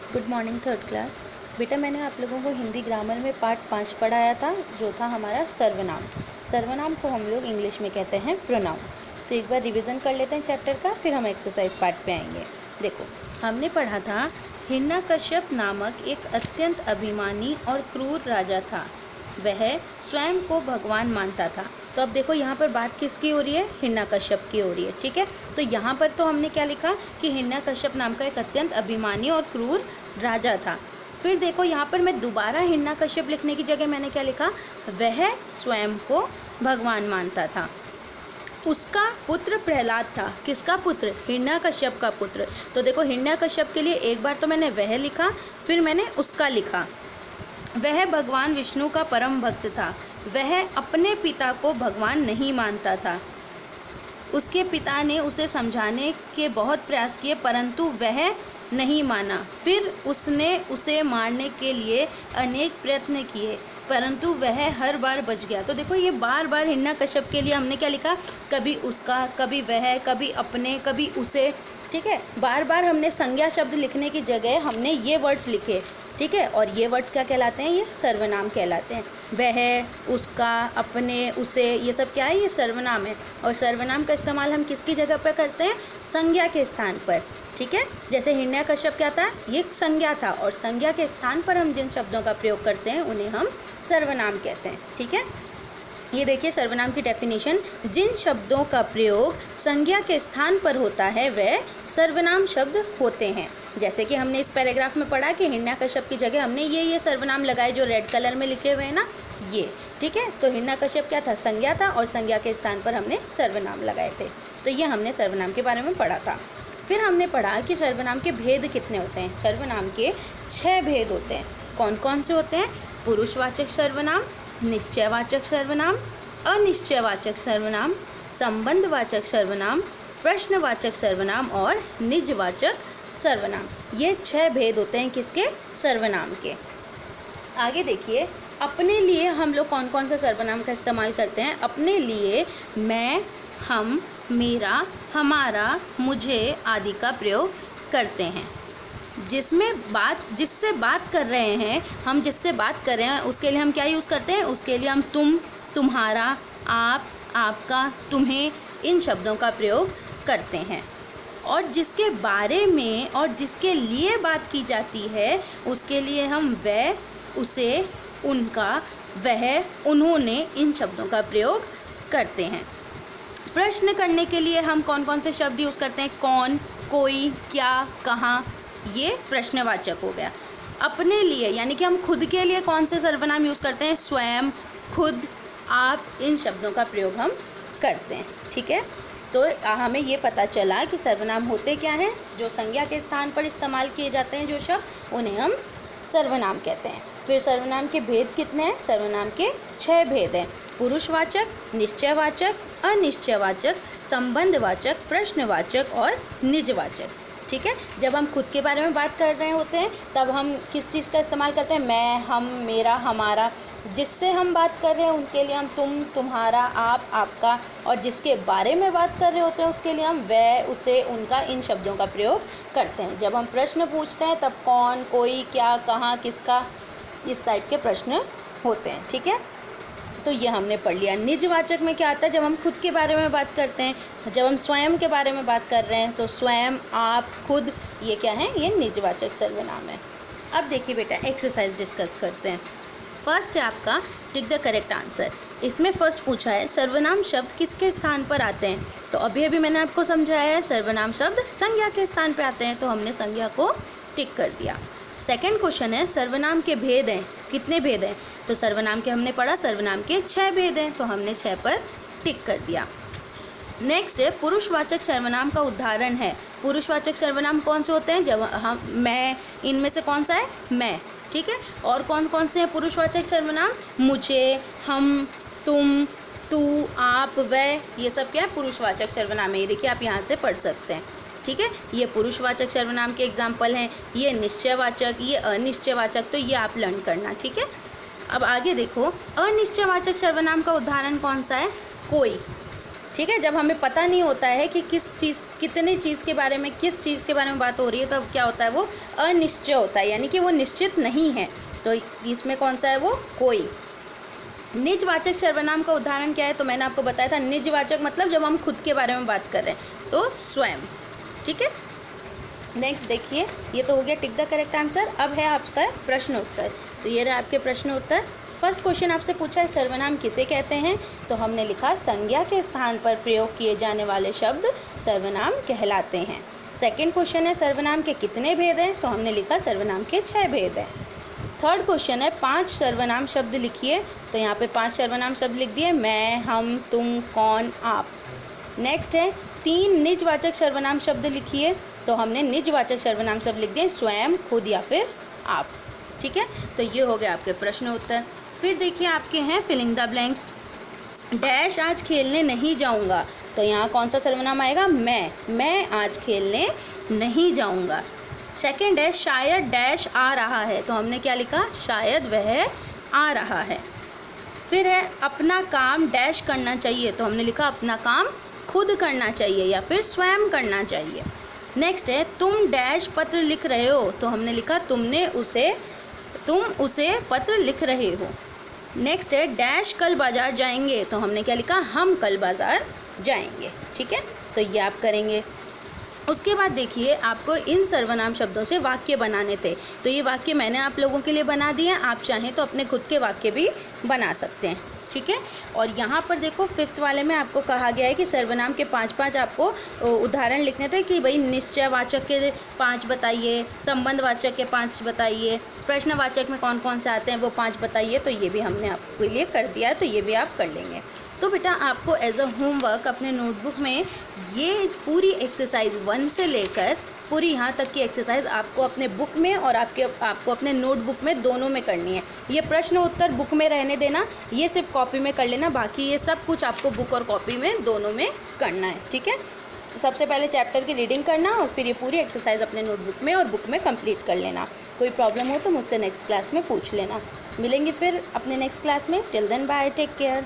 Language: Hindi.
Good morning third class. बेटा मैंने आप लोगों को हिंदी ग्रामर में पार्ट 5 पढ़ाया था, जो था हमारा सर्वनाम। सर्वनाम को हम लोग इंग्लिश में कहते हैं प्रोनाउन। तो एक बार रिवीजन कर लेते हैं चैप्टर का, फिर हम एक्सरसाइज पार्ट पे आएंगे। देखो, हमने पढ़ा था हिरण्यकश्यप नामक एक अत्यंत अभिमानी और क्रूर राजा था। वह स्वयं को भगवान मानता था। तो अब देखो यहाँ पर बात किसकी हो रही है? हिरण्यकश्यप की हो रही है। ठीक है, तो यहाँ पर तो हमने क्या लिखा कि हिरण्यकश्यप नाम का एक अत्यंत अभिमानी और क्रूर राजा था। फिर देखो यहाँ पर मैं दोबारा हिरण्यकश्यप लिखने की जगह मैंने क्या लिखा? वह स्वयं को भगवान मानता था। उसका पुत्र प्रहलाद था। किसका पुत्र? हिरण्यकश्यप का पुत्र। तो देखो हिरण्यकश्यप के लिए एक बार तो मैंने वह लिखा, फिर मैंने उसका लिखा। वह भगवान विष्णु का परम भक्त था। वह अपने पिता को भगवान नहीं मानता था। उसके पिता ने उसे समझाने के बहुत प्रयास किए, परंतु वह नहीं माना। फिर उसने उसे मारने के लिए अनेक प्रयत्न किए, परंतु वह हर बार बच गया। तो देखो ये बार बार हिरण्यकश्यप के लिए हमने क्या लिखा? कभी उसका, कभी वह, कभी अपने, कभी उसे। ठीक है, बार बार हमने संज्ञा शब्द लिखने की जगह हमने ये वर्ड्स लिखे। ठीक है, और ये वर्ड्स क्या कहलाते हैं? ये सर्वनाम कहलाते हैं। वह, उसका, अपने, उसे, ये सब क्या है? ये सर्वनाम है। और सर्वनाम का इस्तेमाल हम किसकी जगह पर करते हैं? संज्ञा के स्थान पर। ठीक है, जैसे हिरण्यकश्यप क्या था? ये एक संज्ञा था, और संज्ञा के स्थान पर हम जिन शब्दों का प्रयोग करते हैं उन्हें हम सर्वनाम कहते हैं। ठीक है, ये देखिए सर्वनाम की डेफिनेशन। जिन शब्दों का प्रयोग संज्ञा के स्थान पर होता है वह सर्वनाम शब्द होते हैं। जैसे कि हमने इस पैराग्राफ में पढ़ा कि हिरण्यकश्यप की जगह हमने ये सर्वनाम लगाए जो रेड कलर में लिखे हुए हैं ना, ये। ठीक है, तो हिरण्यकश्यप क्या था? संज्ञा था, और संज्ञा के स्थान पर हमने सर्वनाम लगाए थे। तो ये हमने सर्वनाम के बारे में पढ़ा था। फिर हमने पढ़ा कि सर्वनाम के भेद कितने होते हैं। सर्वनाम के 6 भेद होते हैं। कौन कौन से होते हैं? पुरुषवाचक सर्वनाम, निश्चयवाचक सर्वनाम, अनिश्चयवाचक सर्वनाम, संबंधवाचक सर्वनाम, प्रश्नवाचक सर्वनाम और निजवाचक सर्वनाम। ये 6 भेद होते हैं किसके? सर्वनाम के। आगे देखिए, अपने लिए हम लोग कौन कौन सा सर्वनाम का इस्तेमाल करते हैं? अपने लिए मैं, हम, मेरा, हमारा, मुझे आदि का प्रयोग करते हैं। जिससे बात कर रहे हैं, हम जिससे बात कर रहे हैं उसके लिए हम क्या यूज़ करते हैं? उसके लिए हम तुम, तुम्हारा, आप, आपका, तुम्हें, इन शब्दों का प्रयोग करते हैं। और जिसके बारे में और जिसके लिए बात की जाती है उसके लिए हम वह, उसे, उनका, वह, उन्होंने, इन शब्दों का प्रयोग करते हैं। प्रश्न करने के लिए हम कौन कौन से शब्द यूज़ करते हैं? कौन, कोई, क्या, कहाँ, ये प्रश्नवाचक हो गया। अपने लिए यानी कि हम खुद के लिए कौन से सर्वनाम यूज़ करते हैं? स्वयं, खुद, आप, इन शब्दों का प्रयोग हम करते हैं। ठीक है, तो हमें ये पता चला कि सर्वनाम होते क्या हैं। जो संज्ञा के स्थान पर इस्तेमाल किए जाते हैं जो शब्द, उन्हें हम सर्वनाम कहते हैं। फिर सर्वनाम के भेद कितने हैं? सर्वनाम के 6 भेद हैं। पुरुषवाचक, निश्चयवाचक, अनिश्चयवाचक, संबंधवाचक, प्रश्नवाचक और निजवाचक। ठीक है, जब हम खुद के बारे में बात कर रहे होते हैं तब हम किस चीज़ का इस्तेमाल करते हैं? मैं, हम, मेरा, हमारा। जिससे हम बात कर रहे हैं उनके लिए हम तुम, तुम्हारा, आप, आपका। और जिसके बारे में बात कर रहे होते हैं उसके लिए हम वह, उसे, उनका, इन शब्दों का प्रयोग करते हैं। जब हम प्रश्न पूछते हैं तब कौन, कोई, क्या, कहाँ, किसका, इस टाइप के प्रश्न होते हैं। ठीक है, तो ये हमने पढ़ लिया। निजवाचक में क्या आता है? जब हम खुद के बारे में बात करते हैं, जब हम स्वयं के बारे में बात कर रहे हैं तो स्वयं, आप, खुद, ये क्या है? ये निजवाचक सर्वनाम है। अब देखिए बेटा, एक्सरसाइज डिस्कस करते हैं। फर्स्ट है आपका टिक द करेक्ट आंसर। इसमें फर्स्ट पूछा है सर्वनाम शब्द किसके स्थान पर आते हैं? तो अभी मैंने आपको समझाया है सर्वनाम शब्द संज्ञा के स्थान पर आते हैं, तो हमने संज्ञा को टिक कर दिया। सेकेंड क्वेश्चन है सर्वनाम के भेद हैं। कितने भेद हैं? तो सर्वनाम के हमने पढ़ा सर्वनाम के 6 भेद हैं, तो हमने 6 पर टिक कर दिया। नेक्स्ट है पुरुषवाचक सर्वनाम का उदाहरण है। पुरुषवाचक सर्वनाम कौन से होते हैं? जब हम, मैं, इनमें से कौन सा है? मैं। ठीक है, और कौन कौन से हैं पुरुषवाचक सर्वनाम? मुझे, हम, तुम, तू, आप, वह, ये सब क्या है? पुरुषवाचक सर्वनाम है। ये देखिए आप यहाँ से पढ़ सकते हैं। ठीक है, ये पुरुषवाचक सर्वनाम के एग्जाम्पल हैं। ये निश्चयवाचक, ये अनिश्चयवाचक, तो ये आप लर्न करना। ठीक है, अब आगे देखो, अनिश्चयवाचक सर्वनाम का उदाहरण कौन सा है? कोई। ठीक है। जब हमें पता नहीं होता है कि किस चीज़ कितनी चीज़ के बारे में किस चीज़ के बारे में बात हो रही है, तब क्या होता है, वो अनिश्चय होता है, यानी कि वो निश्चित नहीं है। तो इसमें कौन सा है, वो कोई। निजवाचक सर्वनाम का उदाहरण क्या है, तो मैंने आपको बताया था निजवाचक मतलब जब हम खुद के बारे में बात कर रहे हैं, तो स्वयं। ठीक है। नेक्स्ट देखिए, ये तो हो गया टिक द करेक्ट आंसर। अब है आपका प्रश्न उत्तर। तो ये रहा आपके प्रश्न उत्तर। फर्स्ट क्वेश्चन आपसे पूछा है सर्वनाम किसे कहते हैं, तो हमने लिखा संज्ञा के स्थान पर प्रयोग किए जाने वाले शब्द सर्वनाम कहलाते हैं। सेकंड क्वेश्चन है सर्वनाम के कितने भेद हैं, तो हमने लिखा सर्वनाम के 6 भेद हैं। थर्ड क्वेश्चन है 5 सर्वनाम शब्द लिखिए, तो यहाँ पे 5 सर्वनाम शब्द लिख दिए, मैं, हम, तुम, कौन, आप। नेक्स्ट है 3 निजवाचक सर्वनाम शब्द लिखिए, तो हमने निजवाचक सर्वनाम शब्द लिख दिए, स्वयं, खुद या फिर आप। ठीक है। तो ये हो गया आपके प्रश्न उत्तर। फिर देखिए आपके हैं फिलिंग द ब्लैंक्स। डैश आज खेलने नहीं जाऊंगा, तो यहाँ कौन सा सर्वनाम आएगा, मैं आज खेलने नहीं जाऊंगा। सेकंड है शायद डैश आ रहा है, तो हमने क्या लिखा, शायद वह आ रहा है। फिर है अपना काम डैश करना चाहिए, तो हमने लिखा अपना काम खुद करना चाहिए या फिर स्वयं करना चाहिए। नेक्स्ट है तुम डैश पत्र लिख रहे हो, तो हमने लिखा तुम उसे पत्र लिख रहे हो। नेक्स्ट है डैश कल बाज़ार जाएंगे, तो हमने क्या लिखा, हम कल बाज़ार जाएंगे। ठीक है। तो ये आप करेंगे। उसके बाद देखिए आपको इन सर्वनाम शब्दों से वाक्य बनाने थे, तो ये वाक्य मैंने आप लोगों के लिए बना दिए हैं। आप चाहें तो अपने खुद के वाक्य भी बना सकते हैं। ठीक है। और यहाँ पर देखो 5th वाले में आपको कहा गया है कि सर्वनाम के 5 आपको उदाहरण लिखने थे कि भाई निश्चयवाचक के 5 बताइए, संबंधवाचक के 5 बताइए, प्रश्नवाचक में कौन कौन से आते हैं वो 5 बताइए। तो ये भी हमने आपके लिए कर दिया है, तो ये भी आप कर लेंगे। तो बेटा आपको एज अ होमवर्क अपने नोटबुक में ये पूरी एक्सरसाइज 1 से लेकर पूरी यहाँ तक की एक्सरसाइज आपको अपने बुक में और आपको अपने नोटबुक में दोनों में करनी है। ये प्रश्न उत्तर बुक में रहने देना, ये सिर्फ कॉपी में कर लेना, बाकी ये सब कुछ आपको बुक और कॉपी में दोनों में करना है। ठीक है। सबसे पहले चैप्टर की रीडिंग करना और फिर ये पूरी एक्सरसाइज अपने नोटबुक में और बुक में कंप्लीट कर लेना। कोई प्रॉब्लम हो तो मुझसे नेक्स्ट क्लास में पूछ लेना। मिलेंगे फिर अपने नेक्स्ट क्लास में। Till then bye, take care.